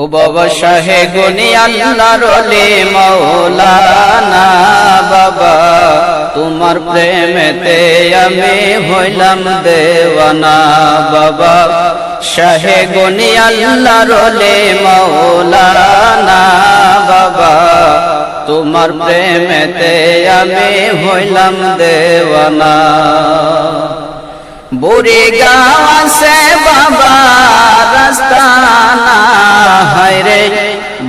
ও বাবা শাহে গনি আল্লাহর ওলি মাওলানা বাবা, তোমার প্রেমেতে আমি হইলাম দেওয়ানা বাবা। শাহে গনি আল্লাহর ওলি মাওলানা বাবা, তোমার প্রেমেতে আমি হইলাম দেওয়ানা। বুড়ি গাঁও আছে বাবা রাস্তা না, হায়রে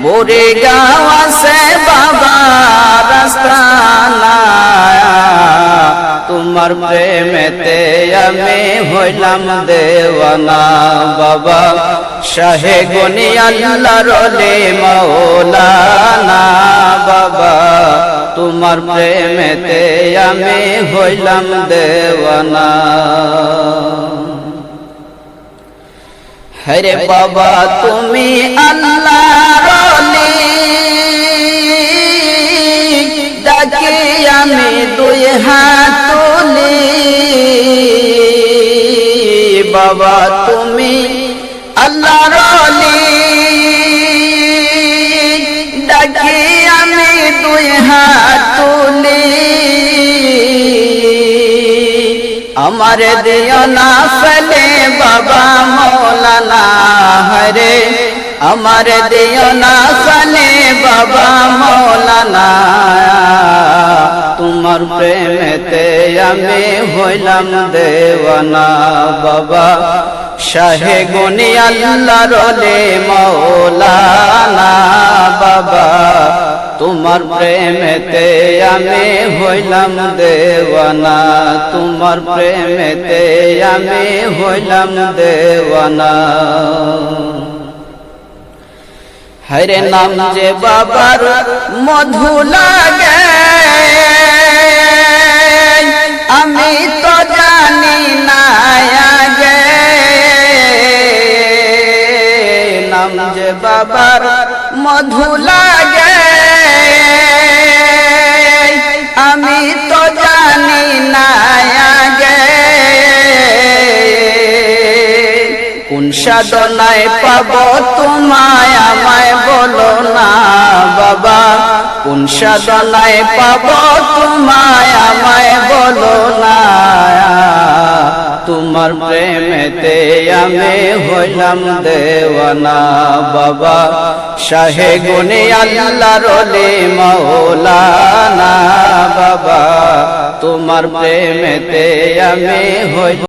বুড়ি গাঁও আছে বাবা রাস্তা না, তোমার প্রেমেতে আমি হইলাম দেওয়ানা বাবা। শাহে গনি আল্লাহর ওলি মাওলানা বাবা, তোমার প্রেমেতে আমি হইলাম দেওয়ানা। হরে বাবা তুমি আল্লাহর ওলি, ডাকি আমি দুই হাত তুলি। বাবা তুমি আল্লাহর ওলি, ডাকি আমি দুই হাত তুলি। আমার দিও না ফেলে বাবা মৌলানা, হরে আমার দিও না ফেলে বাবা মৌলানা, তোমার প্রেমেতে আমি হইলাম দেওয়ানা বাবা। শাহে গনি আল্লাহর ওলি মাওলানা বাবা, তোমার প্রেমেতে আমি হইলাম দেওয়ানা, তোমার প্রেমেতে আমি হইলাম দেওয়ানা। হরে নাম যে বাবার মধু লাগে আমি তো জানি না আগে, নাম যে বাবার মধু লাগে আমি তো জানি না আগে। কোন সাধনায় পাবো তোমায় আমায় বলো না বাবা, কোন সাধনায় পাবো তোমায় আমায় বলো না, তোমার প্রেমেতে আমি হইলাম দেওয়ানা বাবা। শাহে গনি আল্লাহর ওলি মাওলানা বাবা, তোমার প্রেমেতে আমি হইলাম